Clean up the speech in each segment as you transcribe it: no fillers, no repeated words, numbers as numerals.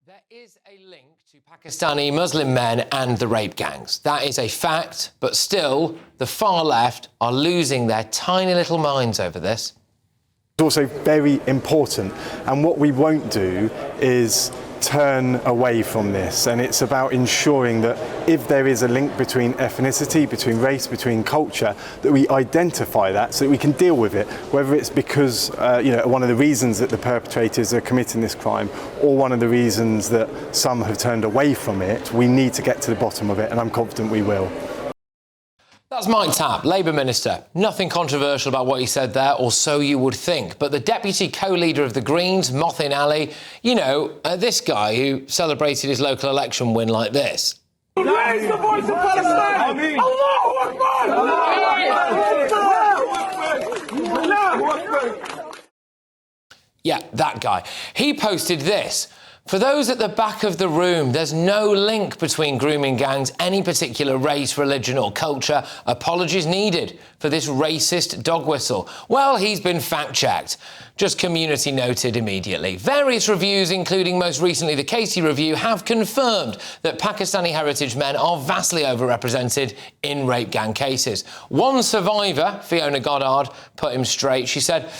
There is a link to Pakistani Muslim men and the rape gangs. That is a fact, but still, the far left are losing their tiny little minds over this. It's also very important, and what we won't do is turn away from this, and it's about ensuring that if there is a link between ethnicity, between race, between culture, that we identify that so that we can deal with it, whether it's because one of the reasons that the perpetrators are committing this crime or one of the reasons that some have turned away from it. We need to get to the bottom of it, and I'm confident we will. That's Mike Tapp, Labour Minister. Nothing controversial about what he said there, or so you would think. But the deputy co-leader of the Greens, Mothin Ali, this guy who celebrated his local election win like this. Raise the voice of Palestine! Allahu Akbar! Yeah, that guy. He posted this. For those at the back of the room, there's no link between grooming gangs, any particular race, religion or culture. Apologies needed for this racist dog whistle. Well, he's been fact-checked. Just community noted immediately. Various reviews, including most recently the Casey review, have confirmed that Pakistani heritage men are vastly overrepresented in rape gang cases. One survivor, Fiona Goddard, put him straight. She said,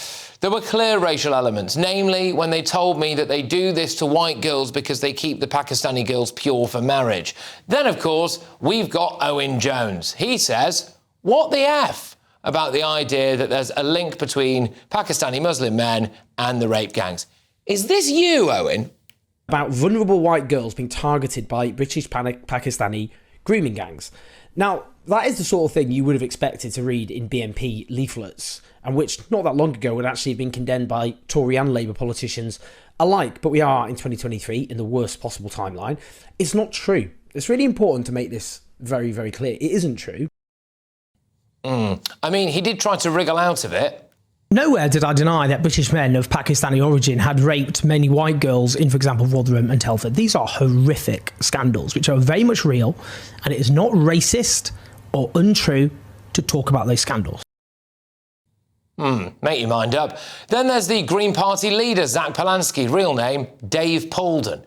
there were clear racial elements, namely when they told me that they do this to white girls because they keep the Pakistani girls pure for marriage. Then, of course, we've got Owen Jones. He says, what the F about the idea that there's a link between Pakistani Muslim men and the rape gangs. Is this you, Owen? About vulnerable white girls being targeted by British Pakistani grooming gangs. Now, that is the sort of thing you would have expected to read in BNP leaflets, and which not that long ago would actually have been condemned by Tory and Labour politicians alike. But we are in 2023 in the worst possible timeline. It's not true. It's really important to make this very, very clear. It isn't true. I mean, he did try to wriggle out of it. Nowhere did I deny that British men of Pakistani origin had raped many white girls in, for example, Rotherham and Telford. These are horrific scandals, which are very much real, and it is not racist or untrue to talk about those scandals. Make your mind up. Then there's the Green Party leader, Zach Polanski, real name, Dave Paulden.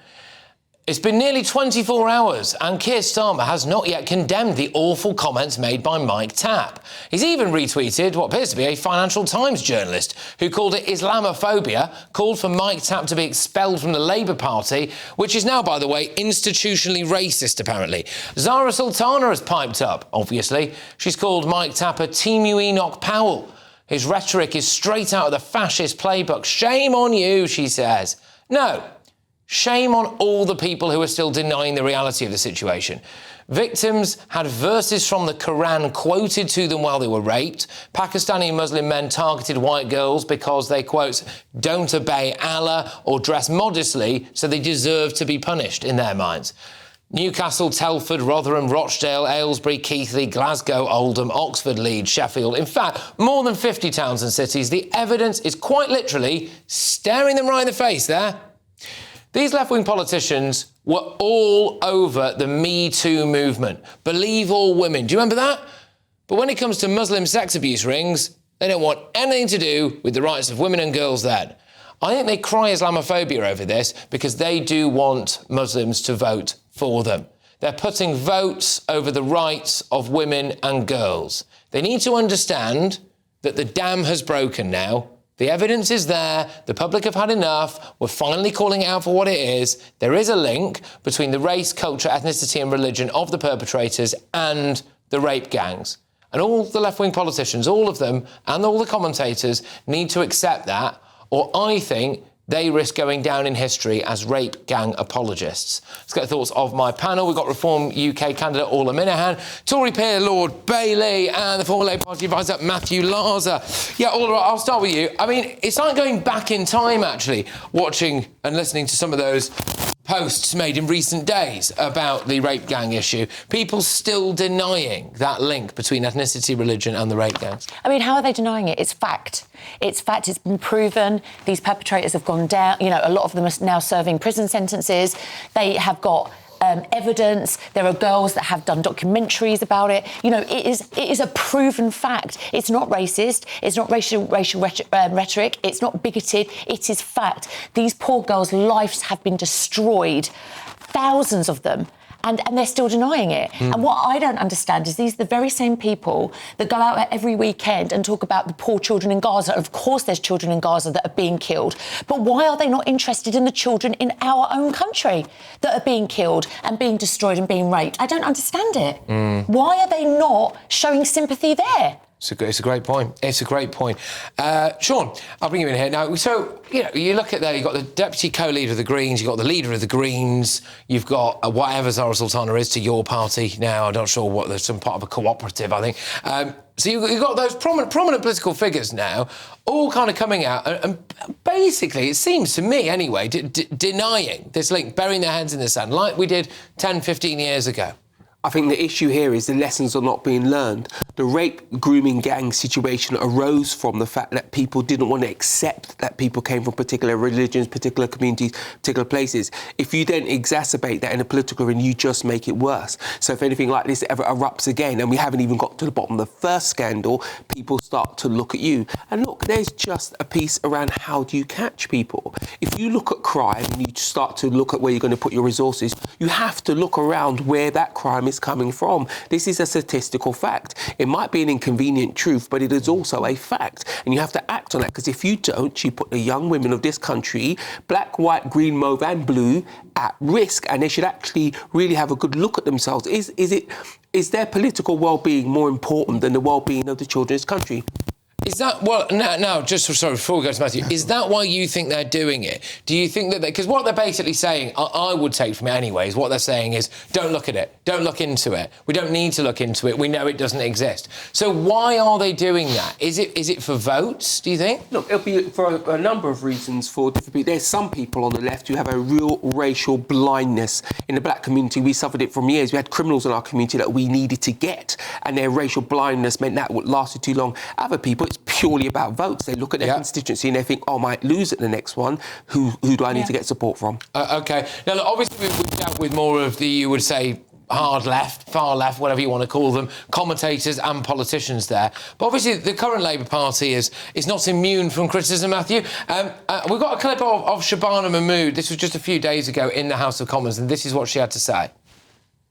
It's been nearly 24 hours and Keir Starmer has not yet condemned the awful comments made by Mike Tapp. He's even retweeted what appears to be a Financial Times journalist who called it Islamophobia, called for Mike Tapp to be expelled from the Labour Party, which is now, by the way, institutionally racist, apparently. Zara Sultana has piped up, obviously. She's called Mike Tapp a Timu Enoch Powell. His rhetoric is straight out of the fascist playbook. Shame on you, she says. No. Shame on all the people who are still denying the reality of the situation. Victims had verses from the Quran quoted to them while they were raped. Pakistani Muslim men targeted white girls because they, quote, don't obey Allah or dress modestly, so they deserve to be punished in their minds. Newcastle, Telford, Rotherham, Rochdale, Aylesbury, Keighley, Glasgow, Oldham, Oxford, Leeds, Sheffield. In fact, more than 50 towns and cities. The evidence is quite literally staring them right in the face there. These left-wing politicians were all over the Me Too movement. Believe all women. Do you remember that? But when it comes to Muslim sex abuse rings, they don't want anything to do with the rights of women and girls then. I think they cry Islamophobia over this because they do want Muslims to vote for them. They're putting votes over the rights of women and girls. They need to understand that the dam has broken now. The evidence is there. The public have had enough. We're finally calling it out for what it is. There is a link between the race, culture, ethnicity and religion of the perpetrators and the rape gangs. And all the left-wing politicians, all of them, and all the commentators need to accept that, or I think they risk going down in history as rape gang apologists. Let's get the thoughts of my panel. We've got Reform UK candidate Orla Minahan, Tory peer Lord Bailey, and the former Labour Party advisor Matthew Larser. Yeah, Orla, I'll start with you. I mean, it's like going back in time, actually, watching and listening to some of those posts made in recent days about the rape gang issue. People still denying that link between ethnicity, religion and the rape gangs. I mean, how are they denying it? It's fact. It's fact. It's been proven. These perpetrators have gone down. You know, a lot of them are now serving prison sentences. They have got evidence. There are girls that have done documentaries about it. You know, it is a proven fact. It's not racist. It's not racial rhetoric. It's not bigoted. It is fact. These poor girls' lives have been destroyed, thousands of them. And they're still denying it. And what I don't understand is these are the very same people that go out every weekend and talk about the poor children in Gaza. Of course there's children in Gaza that are being killed. But why are they not interested in the children in our own country that are being killed and being destroyed and being raped? I don't understand it. Why are they not showing sympathy there? It's a great point. It's a great point. Sean, I'll bring you in here now. So, you know, you look at there, you've got the deputy co-leader of the Greens, you've got the leader of the Greens, you've got whatever Zara Sultana is to your party now. I'm not sure what, there's some part of a cooperative, I think. So you've got those prominent political figures now, all kind of coming out and basically, it seems to me anyway, denying this link, burying their heads in the sand, like we did 10, 15 years ago. I think the issue here is the lessons are not being learned. The rape grooming gang situation arose from the fact that people didn't want to accept that people came from particular religions, particular communities, particular places. If you then exacerbate that in a political arena, you just make it worse. So if anything like this ever erupts again, and we haven't even got to the bottom of the first scandal, people start to look at you. And look, there's just a piece around how do you catch people. If you look at crime and you start to look at where you're going to put your resources, you have to look around where that crime is coming from. This is a statistical fact. It might be an inconvenient truth, but it is also a fact. And you have to act on that, because if you don't, you put the young women of this country, black, white, green, mauve and blue, at risk, and they should actually really have a good look at themselves. Is their political well-being more important than the well-being of the children of this country? Is that, well, now, just sorry, before we go to Matthew, is that why you think they're doing it? Do you think that because what they're basically saying, I would take from it anyways, what they're saying is, don't look at it, don't look into it. We don't need to look into it. We know it doesn't exist. So why are they doing that? Is it for votes, do you think? Look, it'll be for a number of reasons for different people. There's some people on the left who have a real racial blindness. In the black community, we suffered it from years. We had criminals in our community that we needed to get, and their racial blindness meant that lasted too long. Other people, it's purely about votes. They look at their constituency and they think, oh, I might lose at the next one. Who do I need to get support from? OK. Now, look, obviously, we've dealt with more of the, you would say, hard left, far left, whatever you want to call them, commentators and politicians there. But obviously, the current Labour Party is not immune from criticism, Matthew. We've got a clip of Shabana Mahmood. This was just a few days ago in the House of Commons, and this is what she had to say.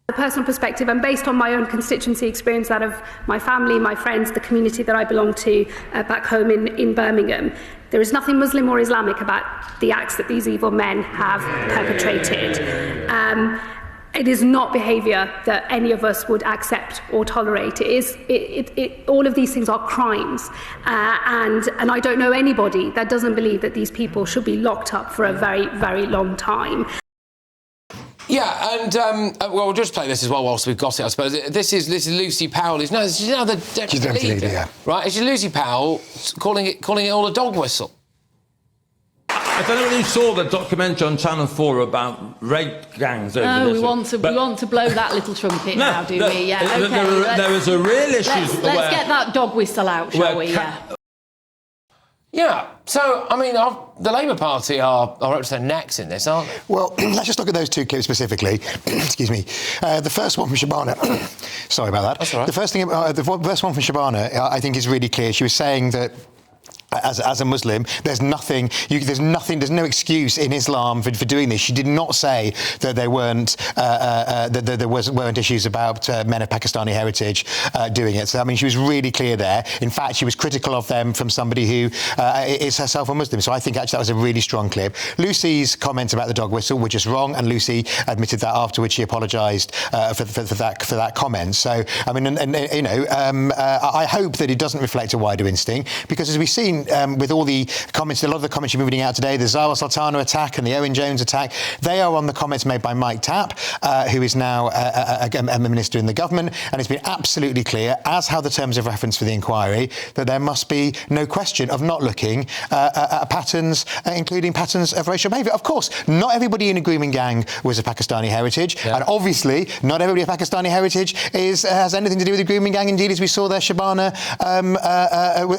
A personal perspective, and based on my own constituency experience, that of my family, my friends, the community that I belong to back home in Birmingham, there is nothing Muslim or Islamic about the acts that these evil men have perpetrated. It is not behaviour that any of us would accept or tolerate. All of these things are crimes, and I don't know anybody that doesn't believe that these people should be locked up for a very, very long time. Yeah, and we'll just play this as well whilst we've got it, I suppose. This is Lucy Powell. She's now the deputy leader, yeah. Right? It's Lucy Powell calling it all a dog whistle. I don't know whether you saw the documentary on Channel 4 about rape gangs over No, this. we want to blow that little trumpet now, do we? Yeah, OK. There was a real issue. Let's get that dog whistle out, shall we? Yeah, so, I mean, the Labour Party are up to their necks in this, aren't they? Well, let's just look at those two clips specifically. Excuse me. The first one from Shabana... Sorry about that. That's all right. The first one from Shabana, I think, is really clear. She was saying that as a Muslim, there's no excuse in Islam for doing this. She did not say that there weren't issues about men of Pakistani heritage doing it. So I mean, she was really clear there. In fact, she was critical of them from somebody who is herself a Muslim. So I think actually that was a really strong clip. Lucy's comments about the dog whistle were just wrong, and Lucy admitted that afterwards. She apologised for that comment. So I mean, I hope that it doesn't reflect a wider instinct, because as we've seen with all the comments, a lot of the comments you're moving out today, the Zara Sultana attack and the Owen Jones attack, they are on the comments made by Mike Tapp, who is now a minister in the government, and it's been absolutely clear, as how the terms of reference for the inquiry, that there must be no question of not looking at patterns, including patterns of racial behaviour. Of course, not everybody in a grooming gang was of Pakistani heritage, and obviously not everybody of Pakistani heritage has anything to do with the grooming gang. Indeed, as we saw there, Shabana,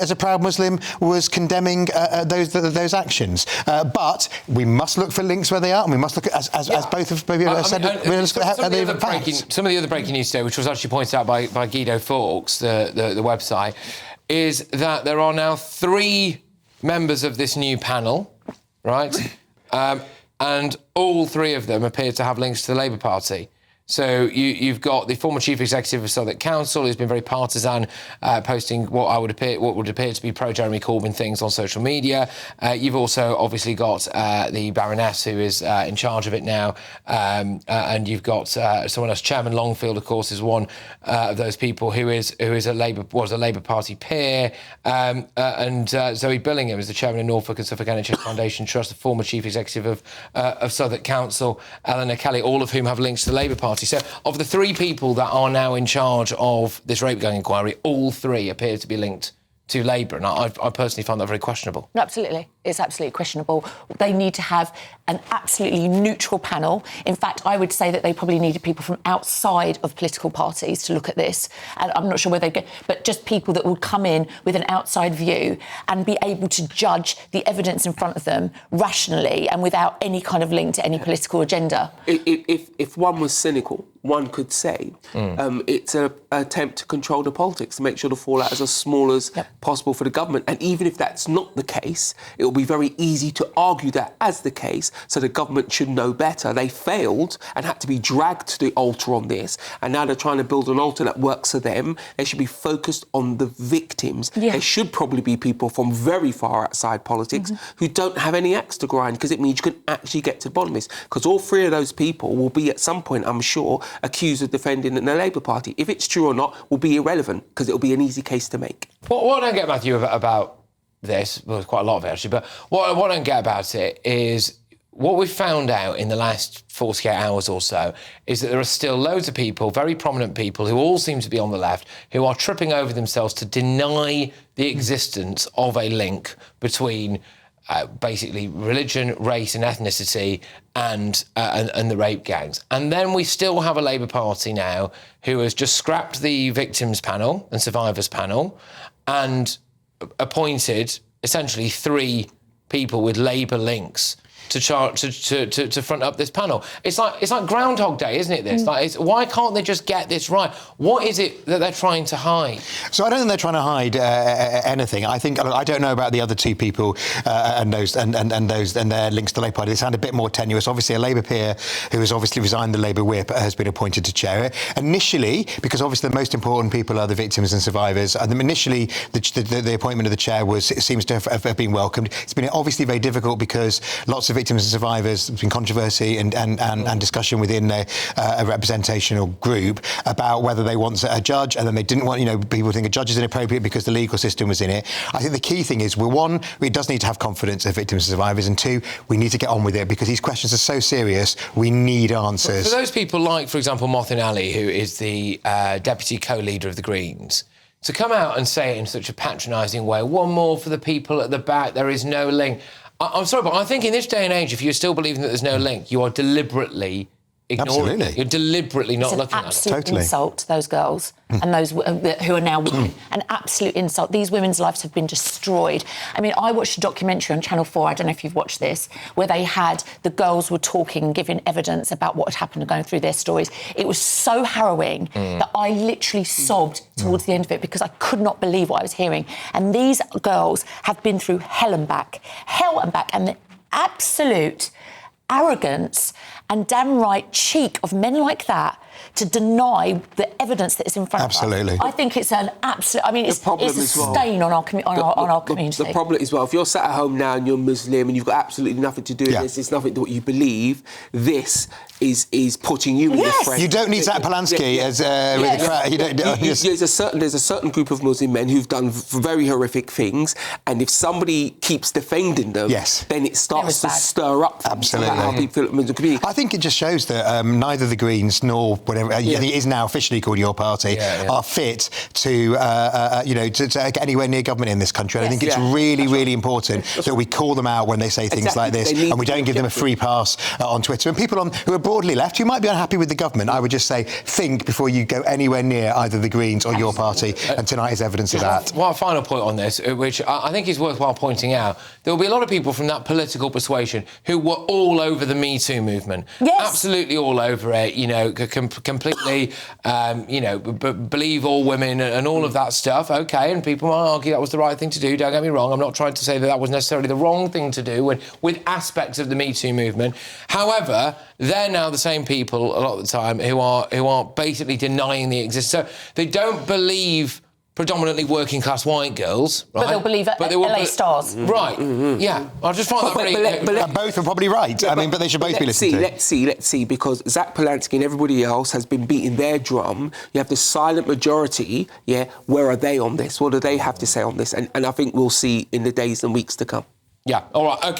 as a proud Muslim, was condemning those actions. But we must look for links where they are, and we must look at, as both of you said, some of the other breaking news today, which was actually pointed out by Guido Fawkes, the website, is that there are now 3 members of this new panel, right? And all 3 of them appear to have links to the Labour Party. So you've got the former chief executive of Southwark Council, who's been very partisan, posting what would appear to be pro-Jeremy Corbyn things on social media. You've also obviously got the Baroness, who is in charge of it now, and you've got someone else. Chairman Longfield, of course, is one of those people who was a Labour Party peer, and Zoe Billingham is the chairman of Norfolk and Suffolk NHS Foundation Trust, the former chief executive of Southwark Council, Eleanor Kelly, all of whom have links to the Labour Party. So, of the 3 people that are now in charge of this rape gang inquiry, all 3 appear to be linked to Labour, and I personally find that very questionable. Absolutely. It's absolutely questionable. They need to have an absolutely neutral panel. In fact, I would say that they probably needed people from outside of political parties to look at this. And I'm not sure where they get, but just people that would come in with an outside view and be able to judge the evidence in front of them rationally and without any kind of link to any political agenda. If one was cynical, one could say it's an attempt to control the politics, to make sure the fallout is as small as possible for the government. And even if that's not the case, it will be very easy to argue that as the case, so the government should know better. They failed and had to be dragged to the altar on this, and now they're trying to build an altar that works for them. They should be focused on the victims. Yeah. There should probably be people from very far outside politics who don't have any axe to grind, because it means you can actually get to the bottom of this. Because all 3 of those people will be, at some point, I'm sure, accused of defending the Labour Party. If it's true or not will be irrelevant, because it'll be an easy case to make. What I don't get, Matthew, about this, well, there's quite a lot of it actually, but what I don't get about it is what we've found out in the last 48 hours or so is that there are still loads of people, very prominent people, who all seem to be on the left, who are tripping over themselves to deny the existence of a link between basically religion, race and ethnicity and the rape gangs. And then we still have a Labour Party now who has just scrapped the victims panel and survivors panel and appointed essentially 3 people with Labour links to front up this panel. It's like Groundhog Day, isn't it? This, why can't they just get this right? What is it that they're trying to hide? So I don't think they're trying to hide anything. I don't know about the other 2 people and their links to the Labour Party. They sound a bit more tenuous. Obviously, a Labour peer who has obviously resigned the Labour whip has been appointed to chair it. Initially, because obviously the most important people are the victims and survivors. Initially, the appointment of the chair seems to have been welcomed. It's been obviously very difficult because lots of victims and survivors, there's been controversy and discussion within a representational group about whether they want a judge, and then they didn't want, people think a judge is inappropriate because the legal system was in it. I think the key thing is, one, it does need to have confidence of victims and survivors, and 2, we need to get on with it because these questions are so serious, we need answers. For those people like, for example, Mothin Ali, who is the deputy co-leader of the Greens, to come out and say it in such a patronising way, one more for the people at the back, there is no link. I'm sorry, but I think in this day and age, if you're still believing that there's no link, you are deliberately ignoring it. You're deliberately not looking at it. It's an absolute insult to those girls and those who are now women. An absolute insult. These women's lives have been destroyed. I mean, I watched a documentary on Channel 4, I don't know if you've watched this, where they had the girls were talking and giving evidence about what had happened and going through their stories. It was so harrowing that I literally sobbed towards the end of it because I could not believe what I was hearing. And these girls have been through hell and back, and the absolute arrogance and downright cheek of men like that to deny the evidence that is in front of us. Absolutely. I think it's an absolute... I mean, it's a stain on our community. The problem is, if you're sat at home now and you're Muslim and you've got absolutely nothing to do with this, it's nothing to what you believe, this is putting you in the frame. You don't need Zach Polanski as with the crowd. There's a certain group of Muslim men who've done very horrific things, and if somebody keeps defending them, then it starts to stir up how people feel in the community. think it just shows that neither the Greens nor whatever I think it is now officially called your party are fit to get anywhere near government in this country. And I think it's really important that we call them out when they say things like this, and we don't give them a free pass on Twitter. And people who are broadly left, who might be unhappy with the government, I would just say, think before you go anywhere near either the Greens or your party. And tonight is evidence of that. One final point on this, which I think is worthwhile pointing out. There will be a lot of people from that political persuasion who were all over the Me Too movement. Yes. Absolutely all over it, completely, believe all women and all of that stuff. OK, and people might argue that was the right thing to do, don't get me wrong. I'm not trying to say that was necessarily the wrong thing to do with aspects of the Me Too movement. However, they're now the same people a lot of the time who are basically denying the existence. So they don't believe predominantly working class white girls, right? But they'll believe LA stars. Right, yeah. I just find that really... both are probably right. But they should both be listened to. Let's see, because Zach Polanski and everybody else has been beating their drum. You have the silent majority, where are they on this? What do they have to say on this? And I think we'll see in the days and weeks to come. Yeah, all right, OK.